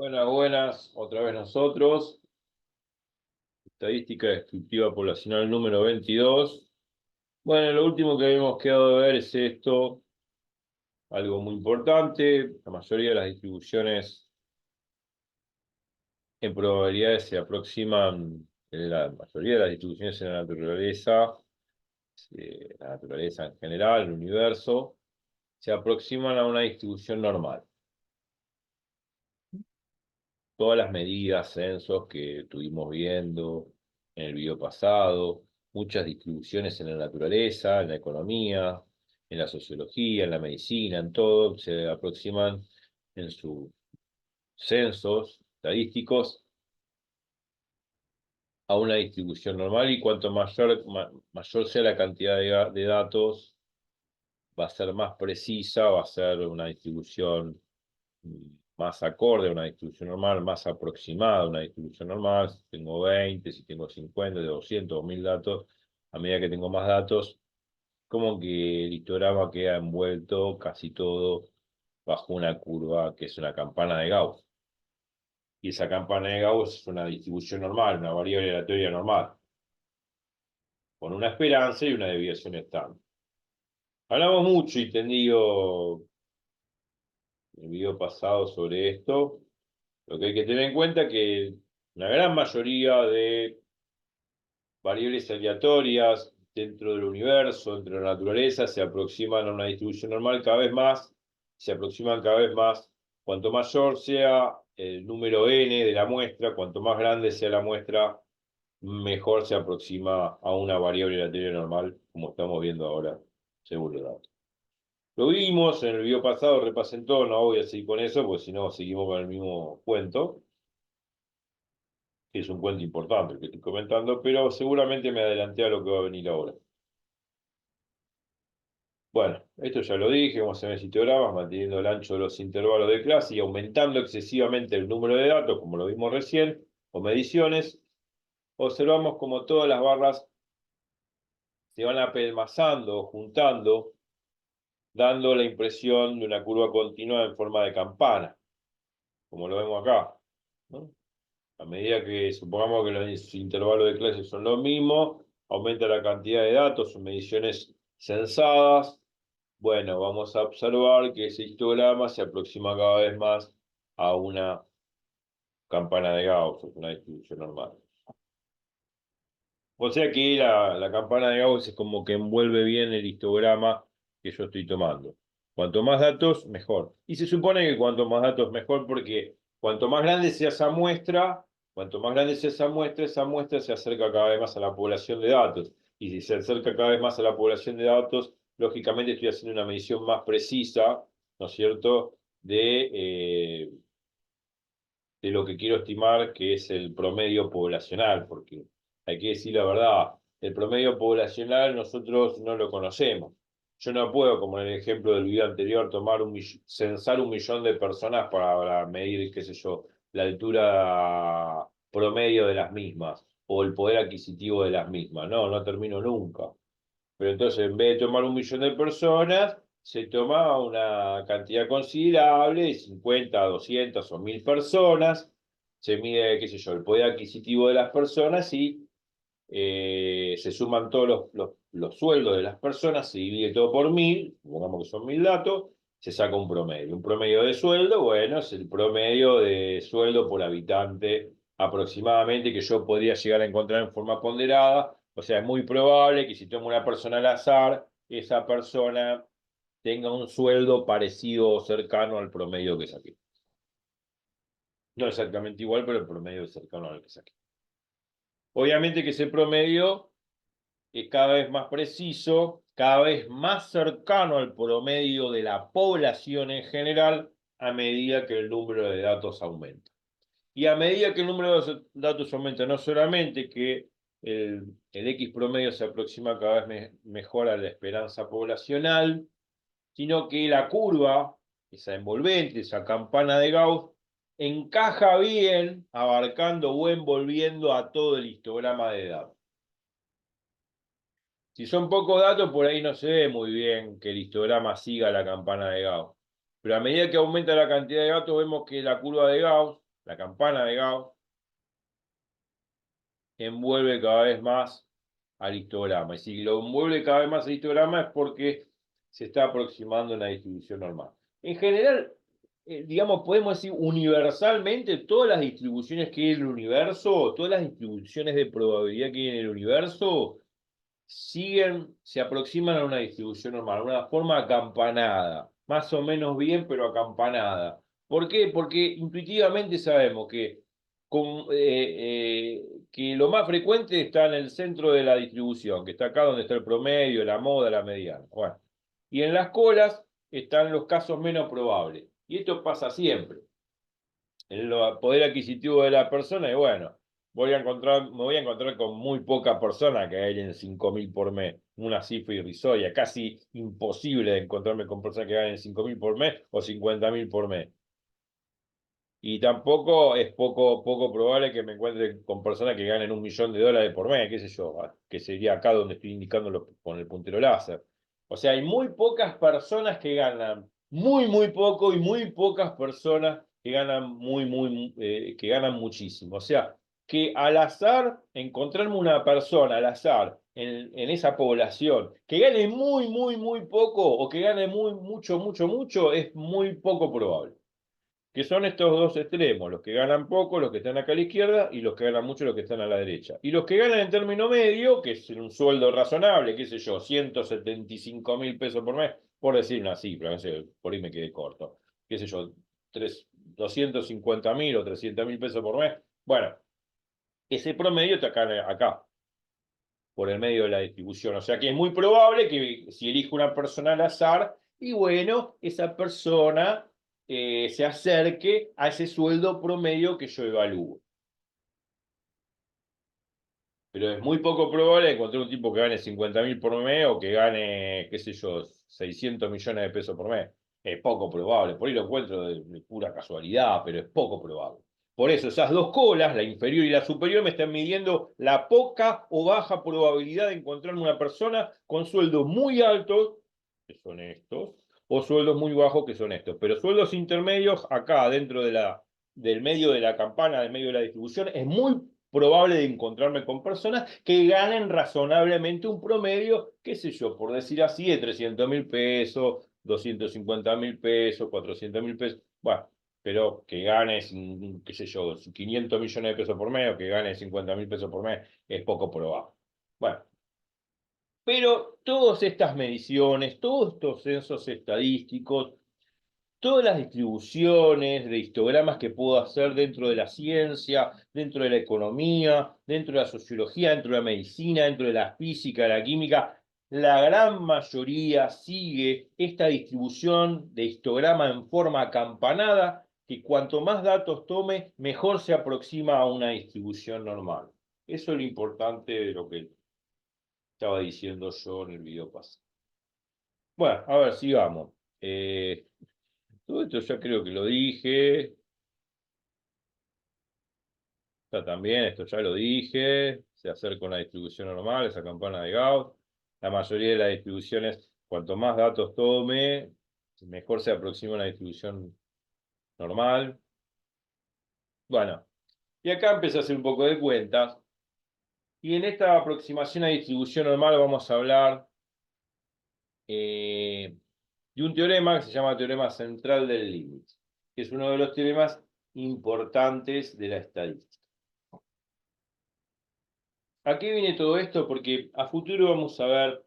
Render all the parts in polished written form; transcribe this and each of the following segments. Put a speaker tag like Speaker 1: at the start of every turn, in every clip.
Speaker 1: Buenas, buenas, otra vez nosotros. Estadística descriptiva poblacional número 22. Bueno, lo último que habíamos quedado de ver es esto, algo muy importante. La mayoría de las distribuciones en probabilidades se aproximan, la mayoría de las distribuciones en la naturaleza en general, el universo, se aproximan a una distribución normal. Todas las medidas, censos que estuvimos viendo en el video pasado, muchas distribuciones en la naturaleza, en la economía, en la sociología, en la medicina, en todo, se aproximan en sus censos estadísticos a una distribución normal y cuanto mayor sea la cantidad de datos, va a ser más precisa, va a ser una distribución más acorde a una distribución normal, más aproximada a una distribución normal. Si tengo 20, si tengo 50, de 200 o 1000 datos, a medida que tengo más datos, como que el histograma queda envuelto casi todo bajo una curva que es una campana de Gauss. Y esa campana de Gauss es una distribución normal, una variable aleatoria normal, con una esperanza y una desviación estándar. Hablamos mucho y tendido en el video pasado sobre esto. Lo que hay que tener en cuenta es que una gran mayoría de variables aleatorias dentro del universo, dentro de la naturaleza, se aproximan a una distribución normal cada vez más, se aproximan cada vez más. Cuanto mayor sea el número n de la muestra, cuanto más grande sea la muestra, mejor se aproxima a una variable aleatoria normal, como estamos viendo ahora, según los datos. Lo vimos en el video pasado, repasen todo, no voy a seguir con eso, porque si no seguimos con el mismo cuento, que es un cuento importante el que estoy comentando, pero seguramente me adelanté a lo que va a venir ahora. Bueno, esto ya lo dije, vamos a ver histogramas, manteniendo el ancho de los intervalos de clase y aumentando excesivamente el número de datos, como lo vimos recién, o mediciones. Observamos como todas las barras se van apelmazando o juntando, dando la impresión de una curva continua en forma de campana, como lo vemos acá, ¿no? A medida que supongamos que los intervalos de clase son los mismos, aumenta la cantidad de datos o mediciones censadas. Bueno, vamos a observar que ese histograma se aproxima cada vez más a una campana de Gauss, una distribución normal. O sea que la campana de Gauss es como que envuelve bien el histograma que yo estoy tomando. Cuanto más datos, mejor. Y se supone que cuanto más datos, mejor, porque cuanto más grande sea esa muestra, cuanto más grande sea esa muestra se acerca cada vez más a la población de datos. Y si se acerca cada vez más a la población de datos, lógicamente estoy haciendo una medición más precisa, ¿no es cierto?, de lo que quiero estimar, que es el promedio poblacional, porque hay que decir la verdad, el promedio poblacional nosotros no lo conocemos. Yo no puedo, como en el ejemplo del video anterior, censar 1 millón de personas para medir, qué sé yo, la altura promedio de las mismas o el poder adquisitivo de las mismas. No, no termino nunca. Pero entonces, en vez de tomar 1 millón de personas, se toma una cantidad considerable, de 50, 200 o 1000 personas, se mide, qué sé yo, el poder adquisitivo de las personas y se suman todos los sueldos de las personas, se divide todo por 1000, supongamos que son 1000 datos, se saca un promedio. Un promedio de sueldo, bueno, es el promedio de sueldo por habitante aproximadamente que yo podría llegar a encontrar en forma ponderada. O sea, es muy probable que si tomo una persona al azar, esa persona tenga un sueldo parecido o cercano al promedio que saqué. No exactamente igual, pero el promedio es cercano al que saqué. Obviamente que ese promedio es cada vez más preciso, cada vez más cercano al promedio de la población en general a medida que el número de datos aumenta. Y a medida que el número de datos aumenta, no solamente que el X promedio se aproxima cada vez mejor a la esperanza poblacional, sino que la curva, esa envolvente, esa campana de Gauss, encaja bien abarcando o envolviendo a todo el histograma de datos. Si son pocos datos, por ahí no se ve muy bien que el histograma siga la campana de Gauss. Pero a medida que aumenta la cantidad de datos, vemos que la curva de Gauss La campana de Gauss envuelve cada vez más al histograma. Y si lo envuelve cada vez más al histograma es porque se está aproximando a una distribución normal. En general, digamos, podemos decir universalmente, todas las distribuciones que hay en el universo, todas las distribuciones de probabilidad que hay en el universo, se aproximan a una distribución normal, una forma acampanada, más o menos bien, pero acampanada. ¿Por qué? Porque intuitivamente sabemos que lo más frecuente está en el centro de la distribución, que está acá donde está el promedio, la moda, la mediana. Bueno, y en las colas están los casos menos probables. Y esto pasa siempre. El poder adquisitivo de la persona, y bueno, me voy a encontrar con muy pocas personas que ganen 5.000 por mes, una cifra irrisoria, casi imposible de encontrarme con personas que ganen 5.000 por mes o 50.000 por mes. Y tampoco es poco probable que me encuentre con personas que ganen $1.000.000 por mes, qué sé yo, que sería acá donde estoy indicándolo con el puntero láser. O sea, hay muy pocas personas que ganan muy poco y muy pocas personas que ganan que ganan muchísimo. O sea, que al azar, encontrarme una persona al azar en esa población que gane muy poco o que gane mucho, es muy poco probable, que son estos dos extremos, los que ganan poco, los que están acá a la izquierda, y los que ganan mucho, los que están a la derecha. Y los que ganan en término medio, que es un sueldo razonable, qué sé yo, 175.000 pesos por mes, por decir una cifra, no sé, por ahí me quedé corto, qué sé yo, 250.000 o 300.000 pesos por mes. Bueno, ese promedio está acá, por el medio de la distribución. O sea que es muy probable que si elijo una persona al azar, y bueno, esa persona se acerque a ese sueldo promedio que yo evalúo. Pero es muy poco probable encontrar un tipo que gane 50.000 por mes o que gane, qué sé yo, 600 millones de pesos por mes. Es poco probable. Por ahí lo encuentro de pura casualidad, pero es poco probable. Por eso esas dos colas, la inferior y la superior, me están midiendo la poca o baja probabilidad de encontrarme una persona con sueldos muy altos, que son estos, o sueldos muy bajos, que son estos. Pero sueldos intermedios, acá dentro del medio de la campana, del medio de la distribución, es muy probable de encontrarme con personas que ganen razonablemente un promedio, qué sé yo, por decir así, de 300.000 pesos, 250.000 pesos, 400.000 pesos. Bueno, pero que ganes, qué sé yo, 500 millones de pesos por mes o que gane 50.000 pesos por mes es poco probable. Bueno, pero todas estas mediciones, todos estos censos estadísticos, todas las distribuciones de histogramas que puedo hacer dentro de la ciencia, dentro de la economía, dentro de la sociología, dentro de la medicina, dentro de la física, de la química, la gran mayoría sigue esta distribución de histograma en forma acampanada, que cuanto más datos tome, mejor se aproxima a una distribución normal. Eso es lo importante de lo que estaba diciendo yo en el video pasado. Bueno, a ver, sigamos. Todo esto ya creo que lo dije. Ya también, esto ya lo dije. Se acerca una distribución normal, esa campana de Gauss. La mayoría de las distribuciones, cuanto más datos tome, mejor se aproxima a una distribución normal. Bueno, y acá empecé a hacer un poco de cuentas. Y en esta aproximación a distribución normal vamos a hablar de un teorema que se llama teorema central del límite, que es uno de los teoremas importantes de la estadística. ¿A qué viene todo esto? Porque a futuro vamos a ver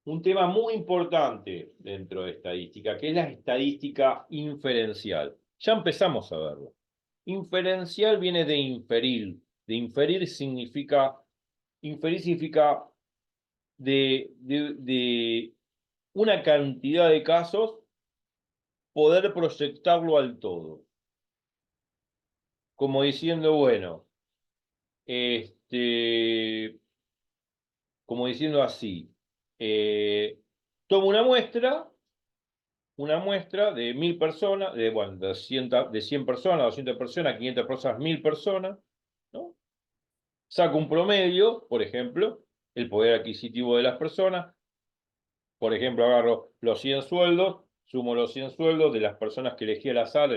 Speaker 1: un tema muy importante dentro de estadística, que es la estadística inferencial. Ya empezamos a verlo. Inferencial viene de inferir. De inferir significa de una cantidad de casos poder proyectarlo al todo. Como diciendo, bueno, como diciendo así, tomo una muestra de 1.000 personas, bueno, de 100 personas, 200 personas, 500 personas, 1.000 personas, ¿no? Saco un promedio, por ejemplo, el poder adquisitivo de las personas, por ejemplo, agarro los 100 sueldos, sumo los 100 sueldos de las personas que elegí al azar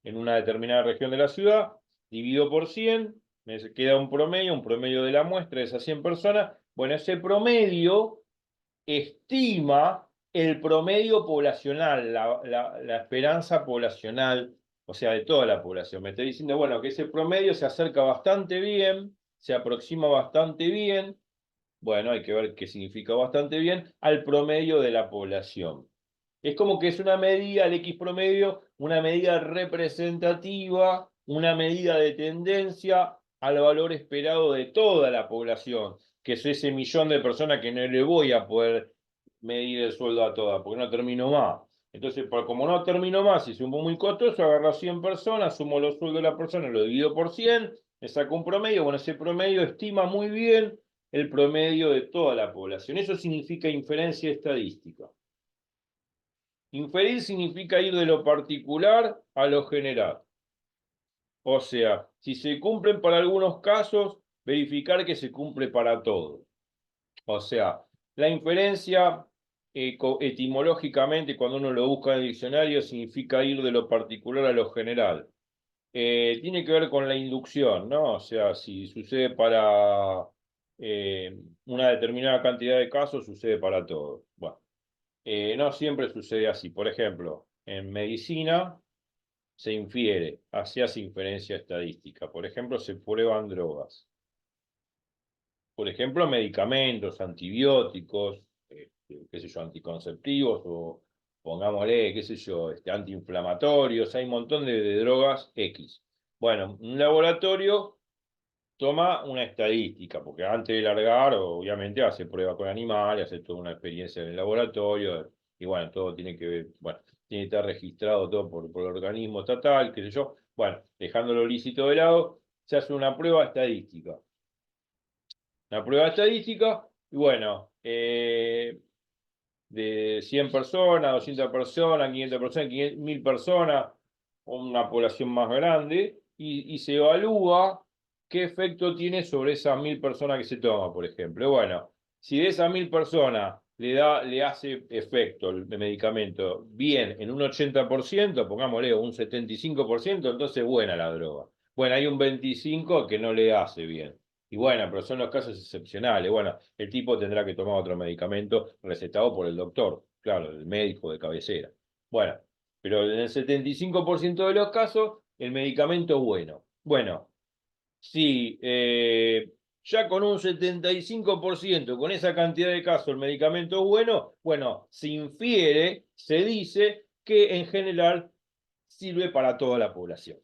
Speaker 1: en una determinada región de la ciudad, divido por 100, me queda un promedio de la muestra de esas 100 personas. Bueno, ese promedio estima el promedio poblacional, la esperanza poblacional, o sea, de toda la población. Me está diciendo, bueno, que ese promedio se acerca bastante bien, se aproxima bastante bien, bueno, hay que ver qué significa bastante bien, al promedio de la población. Es como que es una medida, el X promedio, una medida representativa, una medida de tendencia al valor esperado de toda la población, que es ese millón de personas que no le voy a poder medir el sueldo a todas, porque no termino más. Entonces, como no termino más y sumo muy costoso, agarro 100 personas, sumo los sueldos de la persona, lo divido por 100, me saco un promedio. Bueno, ese promedio estima muy bien el promedio de toda la población. Eso significa inferencia estadística. Inferir significa ir de lo particular a lo general. O sea, si se cumplen para algunos casos, verificar que se cumple para todos. O sea, la inferencia etimológicamente, cuando uno lo busca en el diccionario, significa ir de lo particular a lo general. Tiene que ver con la inducción, ¿no? O sea, si sucede para una determinada cantidad de casos, sucede para todos. Bueno, no siempre sucede así. Por ejemplo, en medicina se infiere, se hace inferencia estadística. Por ejemplo, se prueban drogas. Por ejemplo, medicamentos, antibióticos, qué sé yo, anticonceptivos o pongámosle, qué sé yo, antiinflamatorios. Hay un montón de drogas X. Bueno, un laboratorio toma una estadística, porque antes de largar, obviamente hace pruebas con animales, hace toda una experiencia en el laboratorio, y bueno, todo tiene que ver, bueno, tiene que estar registrado todo por el organismo estatal, qué sé yo. Bueno, dejando lo lícito de lado, se hace una prueba estadística. Una prueba estadística, y bueno, de 100 personas, 200 personas, 500 personas, 1000 personas, una población más grande, y se evalúa qué efecto tiene sobre esas 1000 personas que se toma, por ejemplo. Bueno, si de esas 1000 personas le hace efecto el medicamento bien en un 80%, pongámosle un 75%, entonces buena la droga. Bueno, hay un 25% que no le hace bien. Y bueno, pero son los casos excepcionales. Bueno, el tipo tendrá que tomar otro medicamento recetado por el doctor, claro, el médico de cabecera. Bueno, pero en el 75% de los casos, el medicamento es bueno. Bueno, si ya con un 75%, con esa cantidad de casos, el medicamento es bueno, bueno, se infiere, se dice que en general sirve para toda la población.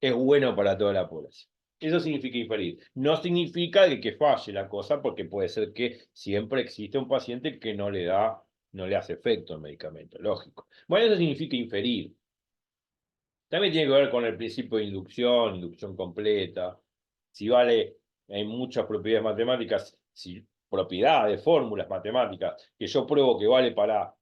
Speaker 1: Es bueno para toda la población. Eso significa inferir. No significa que falle la cosa, porque puede ser que siempre existe un paciente que no le hace efecto el medicamento, lógico. Bueno, eso significa inferir. También tiene que ver con el principio de inducción, inducción completa. Si vale, hay muchas propiedades matemáticas, si propiedades, fórmulas matemáticas, que yo pruebo que vale para,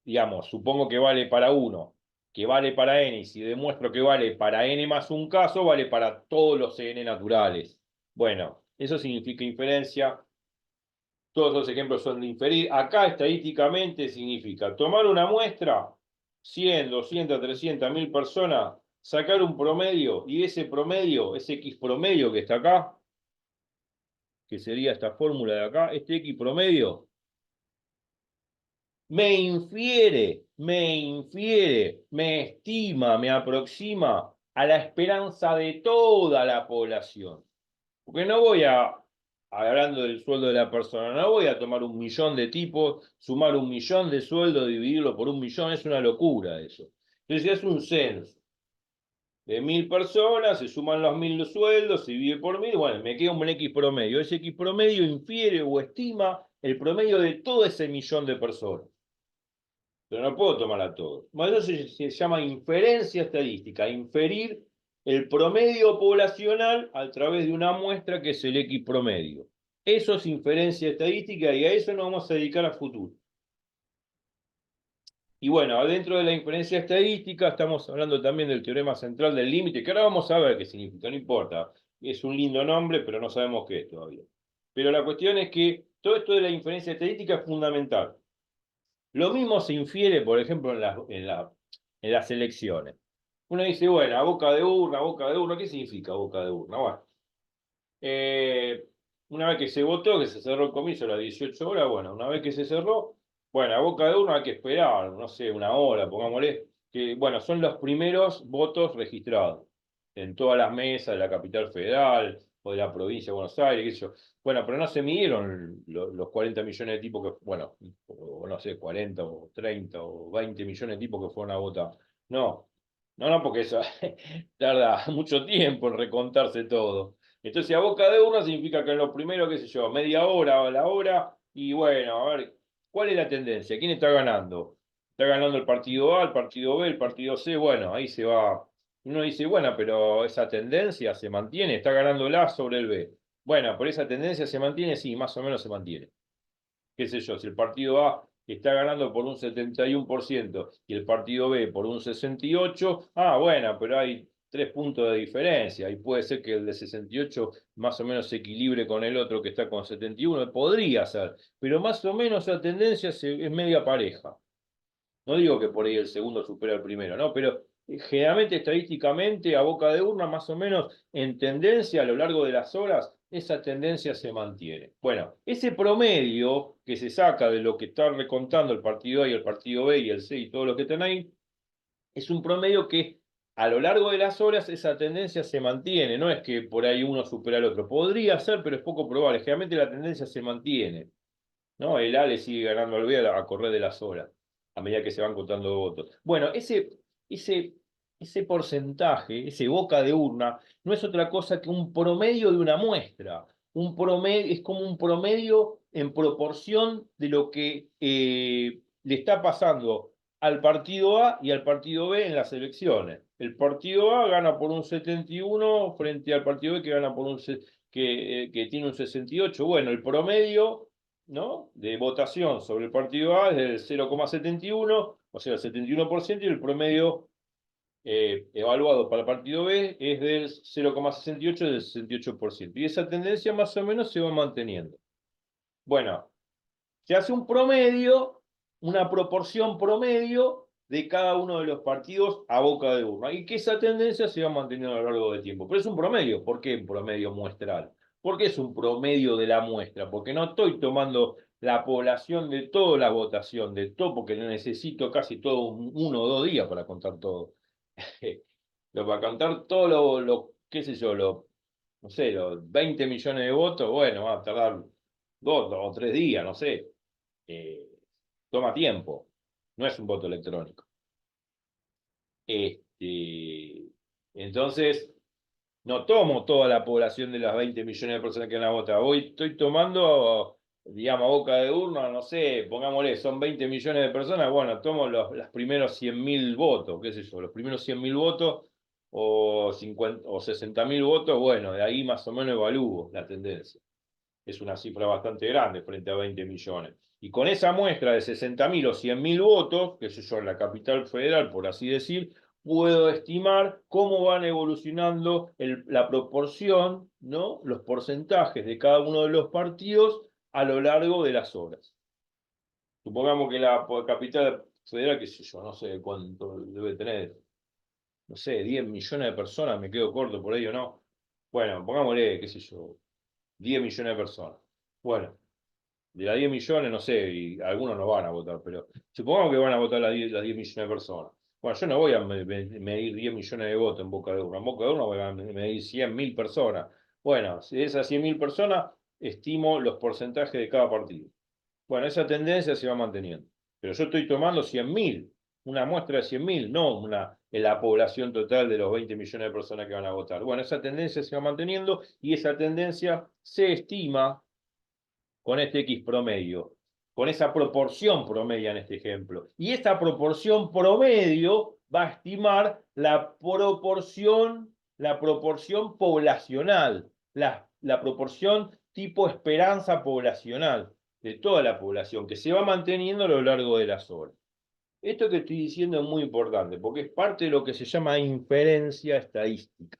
Speaker 1: digamos, supongo que vale para uno, que vale para n, y si demuestro que vale para n más un caso, vale para todos los n naturales. Bueno, eso significa inferencia. Todos los ejemplos son de inferir. Acá estadísticamente significa tomar una muestra, 100, 200, 300, 1000 personas, sacar un promedio y ese promedio, ese X promedio que está acá, que sería esta fórmula de acá, este X promedio, me estima, me aproxima a la esperanza de toda la población. Porque no voy hablando del sueldo de la persona, no voy a tomar 1.000.000 de tipos, sumar 1.000.000 de sueldo, dividirlo por 1.000.000, es una locura eso. Entonces es un censo de 1000 personas, se suman los 1000 sueldos, se divide por 1000, bueno, me queda un X promedio. Ese X promedio infiere o estima el promedio de todo ese millón de personas. Pero no puedo tomar a todos. Bueno, eso se llama inferencia estadística, inferir el promedio poblacional a través de una muestra que es el X promedio. Eso es inferencia estadística y a eso nos vamos a dedicar a futuro. Y bueno, dentro de la inferencia estadística estamos hablando también del teorema central del límite, que ahora vamos a ver qué significa, no importa. Es un lindo nombre, pero no sabemos qué es todavía. Pero la cuestión es que todo esto de la inferencia estadística es fundamental. Lo mismo se infiere, por ejemplo, en las elecciones. Uno dice, bueno, boca de urna, ¿qué significa boca de urna? Bueno, eh, una vez que se votó, que se cerró el comicio a las 18 horas, bueno, una vez que se cerró, bueno, a boca de urna hay que esperar, no sé, una hora, pongámosle, que, bueno, son los primeros votos registrados en todas las mesas de la capital federal o de la provincia de Buenos Aires, qué sé yo. Bueno, pero no se midieron los 40 millones de tipos que, bueno, o no sé, 40 o 30 o 20 millones de tipos que fueron a votar. No, no, porque eso tarda mucho tiempo en recontarse todo. Entonces, a boca de urna significa que en lo primero, qué sé yo, media hora o la hora, y bueno, a ver, ¿cuál es la tendencia? ¿Quién está ganando? ¿Está ganando el partido A, el partido B, el partido C? Bueno, ahí se va. Uno dice, bueno, pero esa tendencia se mantiene, está ganando el A sobre el B. Bueno, pero esa tendencia se mantiene, sí, más o menos se mantiene. Qué sé yo, si el partido A está ganando por un 71% y el partido B por un 68%, bueno, pero hay 3 puntos de diferencia y puede ser que el de 68 más o menos se equilibre con el otro que está con 71, podría ser, pero más o menos la tendencia es media pareja. No digo que por ahí el segundo supera al primero, ¿no? Pero generalmente, estadísticamente, a boca de urna, más o menos en tendencia a lo largo de las horas, esa tendencia se mantiene. Bueno, ese promedio que se saca de lo que está recontando el partido A y el partido B y el C y todo lo que están ahí, es un promedio que a lo largo de las horas esa tendencia se mantiene, no es que por ahí uno supera al otro. Podría ser, pero es poco probable. Generalmente la tendencia se mantiene. ¿No? El A le sigue ganando al B a correr de las horas, a medida que se van contando votos. Bueno, ese, ese porcentaje, ese boca de urna, no es otra cosa que un promedio de una muestra. Un promedio, es como un promedio en proporción de lo que le está pasando al partido A y al partido B en las elecciones. El partido A gana por un 71 frente al partido B que gana por que tiene un 68. Bueno, el promedio, ¿no?, de votación sobre el partido A es del 0,71, o sea, el 71%, y el promedio evaluado para el partido B es del 0,68, del 68%. Y esa tendencia más o menos se va manteniendo. Bueno, se hace un promedio, una proporción promedio de cada uno de los partidos a boca de urna, y que esa tendencia se va manteniendo a lo largo del tiempo. Pero es un promedio. ¿Por qué un promedio muestral? ¿Por qué es un promedio de la muestra? Porque no estoy tomando la población de toda la votación, de todo, porque necesito casi todo 1 o 2 días para contar todo. Para contar todo qué sé yo, no sé, los 20 millones de votos, bueno, va a tardar 2 o 3 días, no sé. eh, Toma tiempo, no es un voto electrónico. Este, entonces, no tomo toda la población de las 20 millones de personas que van a votar. Estoy tomando, digamos, a boca de urna, no sé, pongámosle, son 20 millones de personas, bueno, tomo los primeros 100.000 votos, qué sé yo, los primeros 100.000 votos o 50 o 60.000 votos, bueno, de ahí más o menos evalúo la tendencia. Es una cifra bastante grande frente a 20 millones. Y con esa muestra de 60.000 o 100.000 votos, que sé yo, en la capital federal, por así decir, puedo estimar cómo van evolucionando la proporción, ¿no?, los porcentajes de cada uno de los partidos a lo largo de las horas. Supongamos que la capital federal, qué sé yo, no sé cuánto debe tener, no sé, 10 millones de personas, me quedo corto por ahí o no. Bueno, pongámosle, qué sé yo, 10 millones de personas. Bueno, de las 10 millones, no sé, y algunos no van a votar, pero supongamos que van a votar las 10 millones de personas. Bueno, yo no voy a medir 10 millones de votos en Boca de Urna. En Boca de Urna voy a medir 100.000 personas. Bueno, si de esas 100.000 personas, estimo los porcentajes de cada partido. Bueno, esa tendencia se va manteniendo. Pero yo estoy tomando 100.000, una muestra de 100.000, no en la población total de los 20 millones de personas que van a votar. Bueno, esa tendencia se va manteniendo y esa tendencia se estima con este X promedio, con esa proporción promedia en este ejemplo. Y esta proporción promedio va a estimar la proporción poblacional, la proporción tipo esperanza poblacional de toda la población, que se va manteniendo a lo largo de las horas. Esto que estoy diciendo es muy importante, porque es parte de lo que se llama inferencia estadística.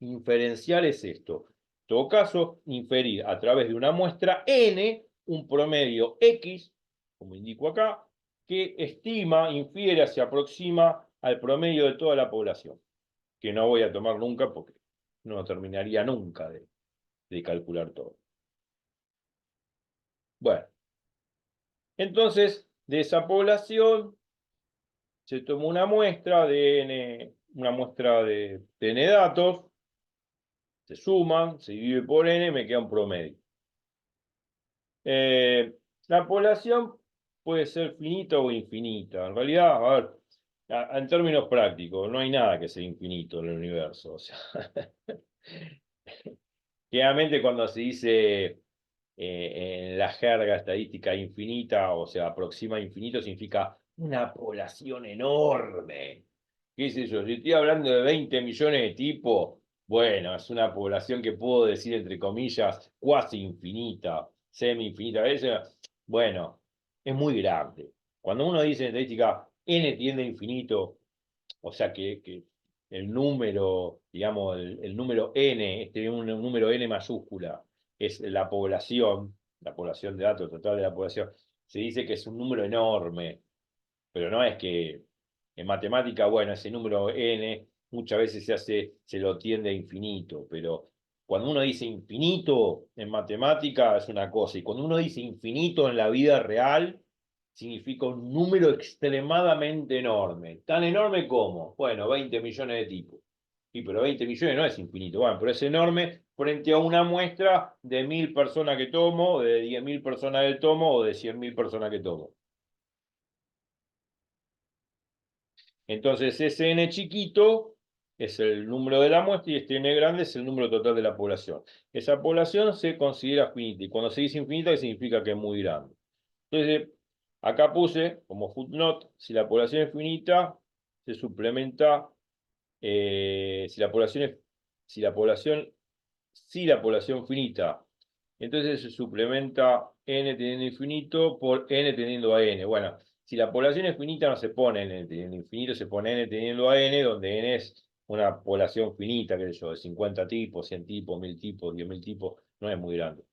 Speaker 1: Inferencial es esto. En todo caso, inferir a través de una muestra N, un promedio X, como indico acá, que estima, infiere, se aproxima al promedio de toda la población. que no voy a tomar nunca porque no terminaría nunca de calcular todo. Bueno, entonces de esa población se tomó una muestra de N, una muestra de N datos, se suman, se divide por N, me queda un promedio. La población puede ser finita o infinita. En realidad, a ver, en términos prácticos, no hay nada que sea infinito en el universo. O sea, generalmente cuando se dice en la jerga estadística infinita, o sea, aproxima a infinito, significa una población enorme. ¿Qué es eso? Si estoy hablando de 20 millones de tipos, bueno, es una población que puedo decir, entre comillas, cuasi infinita, semi-infinita. Bueno, es muy grande. Cuando uno dice en estadística n tiende a infinito, o sea que el número, digamos, el número n, un número n mayúscula, es la población de datos total de la población, se dice que es un número enorme, pero no es que en matemática, bueno, ese número n muchas veces se lo tiende a infinito, pero cuando uno dice infinito en matemática es una cosa, y cuando uno dice infinito en la vida real, significa un número extremadamente enorme. Tan enorme como, bueno, 20 millones de tipos. Y pero 20 millones no es infinito, bueno, pero es enorme frente a una muestra de 1000 personas que tomo, de 10.000 personas que tomo o de 100.000 personas que tomo. Entonces, ese n chiquito es el número de la muestra y este n grande es el número total de la población. Esa población se considera finita y cuando se dice infinita significa que es muy grande. Entonces, acá puse como footnote, si la población es finita, se suplementa, si la población es, si la población finita, entonces se suplementa n teniendo infinito por n teniendo a n. Bueno, si la población es finita no se pone n teniendo infinito, se pone n teniendo a n, donde n es una población finita, qué sé yo, de 50 tipos, 100 tipos, 1000 tipos, 10.000 tipos, no es muy grande.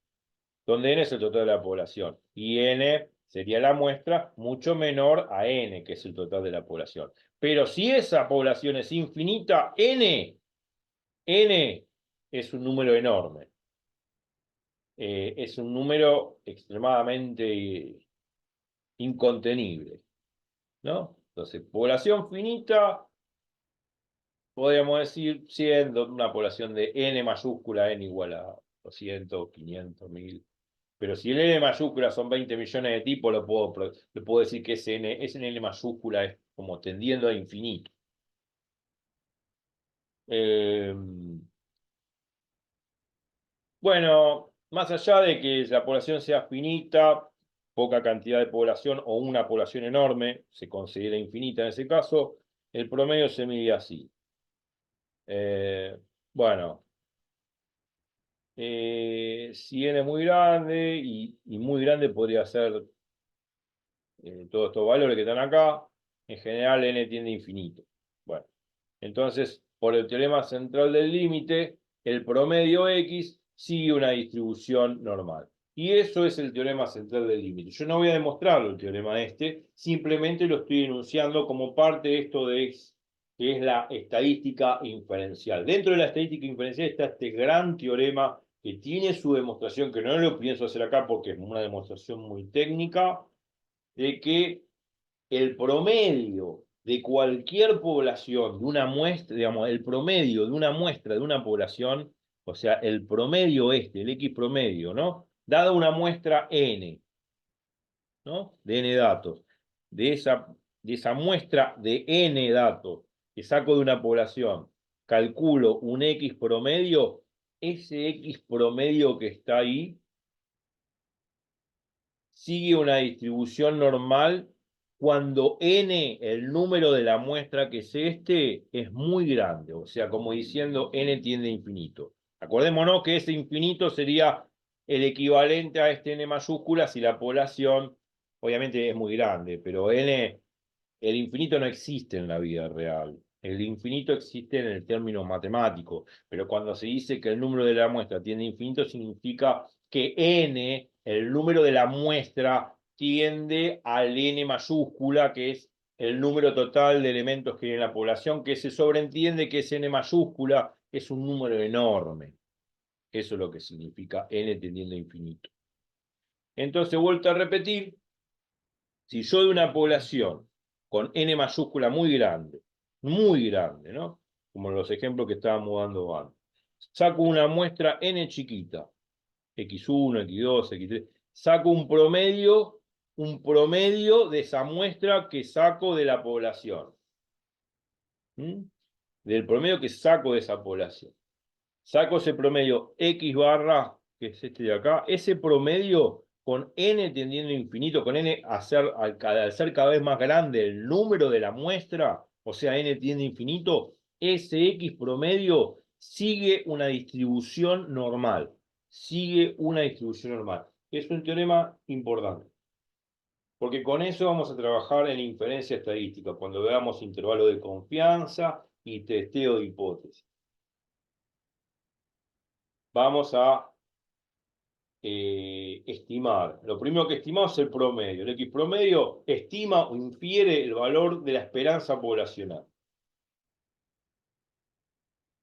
Speaker 1: Donde n es el total de la población. Y n sería la muestra mucho menor a n, que es el total de la población. Pero si esa población es infinita, n es un número enorme. Es un número extremadamente incontenible, ¿no? Entonces, población finita, podríamos decir, siendo una población de n mayúscula, n igual a 200, 500, 1000. Pero si el n mayúscula son 20 millones de tipos, lo puedo decir que ese n mayúscula es como tendiendo a infinito. Eh, Bueno, más allá de que la población sea finita, poca cantidad de población o una población enorme, se considera infinita en ese caso, el promedio se mide así. Eh, bueno, si n es muy grande y muy grande podría ser todos estos valores que están acá, en general n tiende a infinito. Bueno, entonces, por el teorema central del límite, el promedio x sigue una distribución normal. Y eso es el teorema central del límite. Yo no voy a demostrarlo el teorema este, simplemente lo estoy enunciando como parte de esto que es la estadística inferencial. Dentro de la estadística inferencial está este gran teorema que tiene su demostración, que no lo pienso hacer acá porque es una demostración muy técnica, de que el promedio de cualquier población, de una muestra, digamos, el promedio de una muestra de una población, o sea, el promedio el X promedio, ¿no? Dada una muestra N, ¿no? De N datos, de esa muestra de N datos que saco de una población, calculo un X promedio, ese X promedio que está ahí sigue una distribución normal cuando n, el número de la muestra que es es muy grande, o sea, como diciendo n tiende a infinito. Acordémonos que ese infinito sería el equivalente a este n mayúscula si la población, obviamente es muy grande, pero el infinito no existe en la vida real. El infinito existe en el término matemático, pero cuando se dice que el número de la muestra tiende a infinito, significa que n, el número de la muestra, tiende al n mayúscula, que es el número total de elementos que hay en la población, que se sobreentiende que ese n mayúscula es un número enorme. Eso es lo que significa n tendiendo a infinito. Entonces, vuelto a repetir, si yo de una población con n mayúscula muy grande, ¿no? Como los ejemplos que estábamos dando antes, saco una muestra n chiquita, x1, x2, x3, saco un promedio de esa muestra que saco de la población. Del promedio que saco de esa población. Saco ese promedio x barra, que es este de acá, ese promedio con n tendiendo a infinito, con n al ser cada vez más grande el número de la muestra, o sea, n tiende a infinito, ese x promedio sigue una distribución normal. Sigue una distribución normal. Es un teorema importante. Porque con eso vamos a trabajar en inferencia estadística, cuando veamos intervalo de confianza y testeo de hipótesis. Vamos a estimar. Lo primero que estimamos es el promedio. El X promedio estima o infiere el valor de la esperanza poblacional.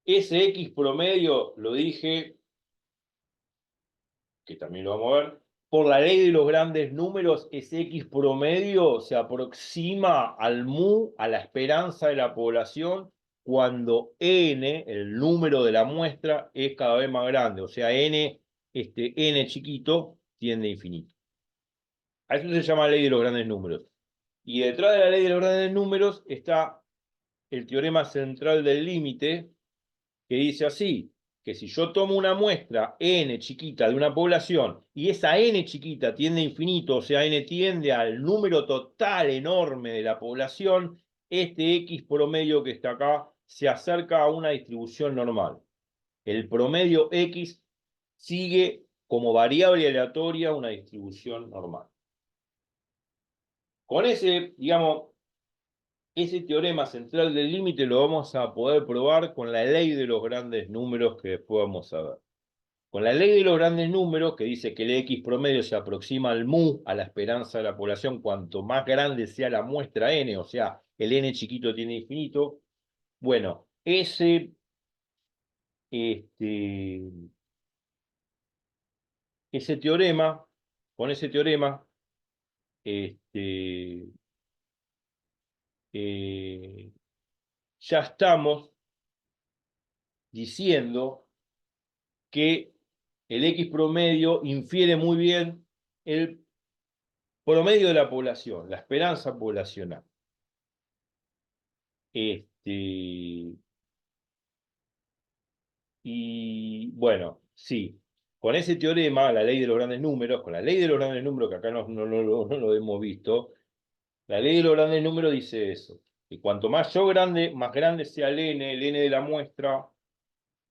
Speaker 1: Ese X promedio, lo dije, que también lo vamos a ver, por la ley de los grandes números, ese X promedio se aproxima al mu, a la esperanza de la población, cuando n, el número de la muestra, es cada vez más grande. O sea, n chiquito tiende a infinito. A eso se llama ley de los grandes números. Y detrás de la ley de los grandes números está el teorema central del límite, que dice así, que si yo tomo una muestra n chiquita de una población y esa n chiquita tiende a infinito, o sea, n tiende al número total enorme de la población, este x promedio que está acá se acerca a una distribución normal. El promedio x sigue como variable aleatoria una distribución normal. Con ese, digamos, ese teorema central del límite lo vamos a poder probar con la ley de los grandes números que después vamos a ver. Con la ley de los grandes números, que dice que el X promedio se aproxima al mu, a la esperanza de la población, cuanto más grande sea la muestra n, o sea, el n chiquito tiene infinito. Bueno, ese teorema, con ese teorema, ya estamos diciendo que el X promedio infiere muy bien el promedio de la población, la esperanza poblacional. Y bueno, sí, con ese teorema, la ley de los grandes números, con la ley de los grandes números, que acá no lo hemos visto, la ley de los grandes números dice eso, que cuanto más más grande sea el n de la muestra,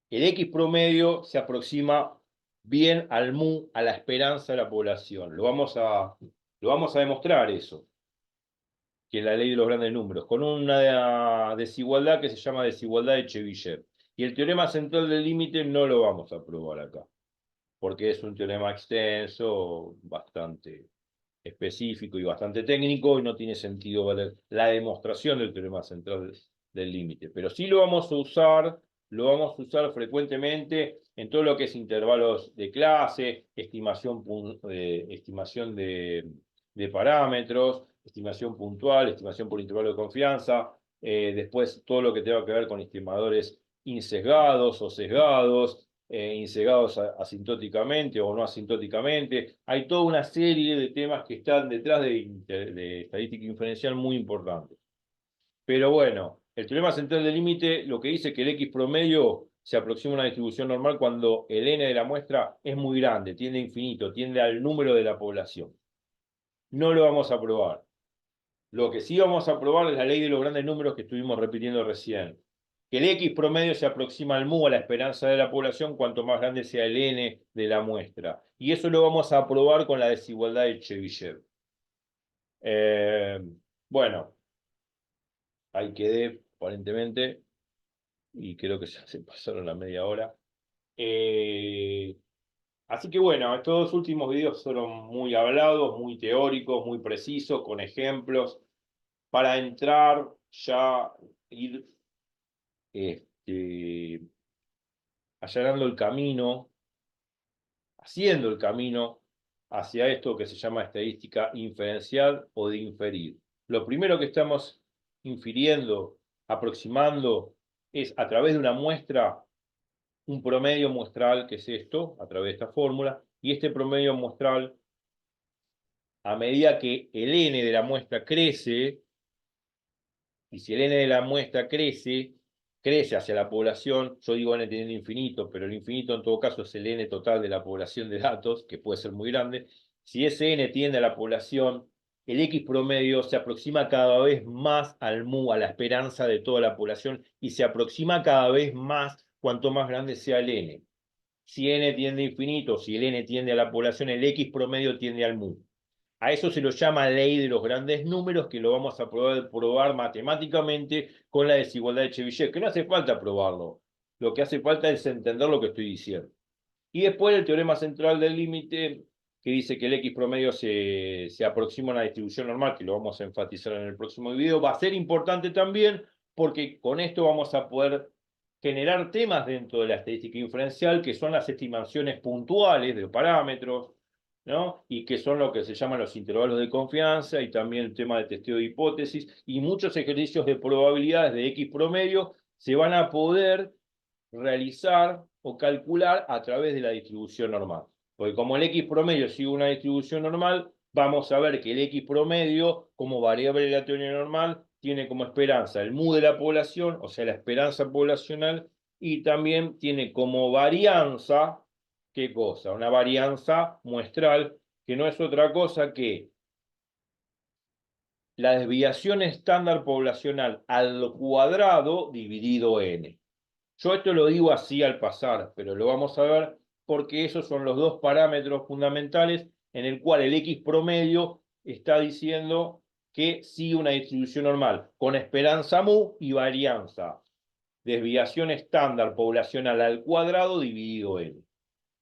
Speaker 1: el X promedio se aproxima bien al mu, a la esperanza de la población. Lo vamos a demostrar eso, que es la ley de los grandes números, con una desigualdad que se llama desigualdad de Chebyshev. Y el teorema central del límite no lo vamos a probar acá, porque es un teorema extenso, bastante específico y bastante técnico, y no tiene sentido ver la demostración del teorema central del límite. Pero sí lo vamos a usar frecuentemente en todo lo que es intervalos de clase, estimación de parámetros, estimación puntual, estimación por intervalo de confianza, después todo lo que tenga que ver con estimadores insesgados o sesgados, insesgados asintóticamente o no asintóticamente. Hay toda una serie de temas que están detrás de estadística inferencial muy importantes. Pero bueno, el teorema central del límite lo que dice es que el X promedio se aproxima a una distribución normal cuando el n de la muestra es muy grande, tiende a infinito, tiende al número de la población. No lo vamos a probar. Lo que sí vamos a probar es la ley de los grandes números que estuvimos repitiendo recién. Que el X promedio se aproxima al mu, a la esperanza de la población, cuanto más grande sea el n de la muestra. Y eso lo vamos a probar con la desigualdad de Chebyshev. Bueno, ahí quedé, aparentemente, y creo que ya se pasaron la media hora. Así que bueno, estos dos últimos videos fueron muy hablados, muy teóricos, muy precisos, con ejemplos. para entrar ya, ir allanando el camino, haciendo el camino hacia esto que se llama estadística inferencial o de inferir. Lo primero que estamos infiriendo, aproximando, es a través de una muestra, un promedio muestral, que es esto, a través de esta fórmula, y este promedio muestral, a medida que el n de la muestra crece, y si el n de la muestra crece hacia la población, yo digo n teniendo infinito, pero el infinito en todo caso es el n total de la población de datos, que puede ser muy grande. Si ese n tiende a la población, el X promedio se aproxima cada vez más al mu, a la esperanza de toda la población, y se aproxima cada vez más cuanto más grande sea el n. Si n tiende a infinito, si el n tiende a la población, el X promedio tiende al mu. A eso se lo llama ley de los grandes números, que lo vamos a probar matemáticamente con la desigualdad de Chebyshev, que no hace falta probarlo. Lo que hace falta es entender lo que estoy diciendo. Y después el teorema central del límite, que dice que el X promedio se aproxima a una distribución normal, que lo vamos a enfatizar en el próximo video, va a ser importante también, porque con esto vamos a poder generar temas dentro de la estadística inferencial, que son las estimaciones puntuales de parámetros, ¿no? Y que son lo que se llaman los intervalos de confianza, y también el tema de testeo de hipótesis, y muchos ejercicios de probabilidades de X promedio se van a poder realizar o calcular a través de la distribución normal. Porque como el X promedio sigue una distribución normal, vamos a ver que el X promedio, como variable de la teoría normal, tiene como esperanza el mu de la población, o sea, la esperanza poblacional, y también tiene como varianza, ¿qué cosa? Una varianza muestral, que no es otra cosa que la desviación estándar poblacional al cuadrado dividido n. Yo esto lo digo así al pasar, pero lo vamos a ver porque esos son los dos parámetros fundamentales en el cual el X promedio está diciendo que sigue una distribución normal, con esperanza mu y varianza. Desviación estándar poblacional al cuadrado dividido n.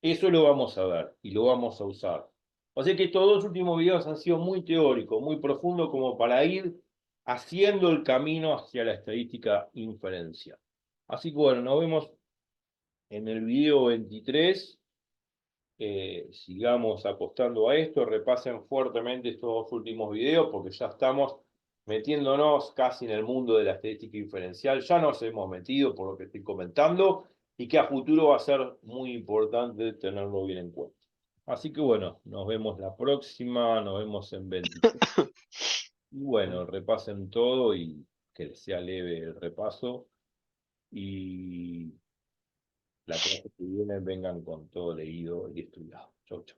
Speaker 1: Eso lo vamos a ver y lo vamos a usar. O sea que estos dos últimos videos han sido muy teóricos, muy profundos, como para ir haciendo el camino hacia la estadística inferencial. Así que bueno, nos vemos en el video 23. Sigamos apostando a esto, repasen fuertemente estos dos últimos videos, porque ya estamos metiéndonos casi en el mundo de la estadística inferencial. Ya nos hemos metido por lo que estoy comentando, y que a futuro va a ser muy importante tenerlo bien en cuenta. Así que bueno, nos vemos la próxima, nos vemos en 23. Y bueno, repasen todo y que sea leve el repaso. Y la clase que viene vengan con todo leído y estudiado. Chau, chau.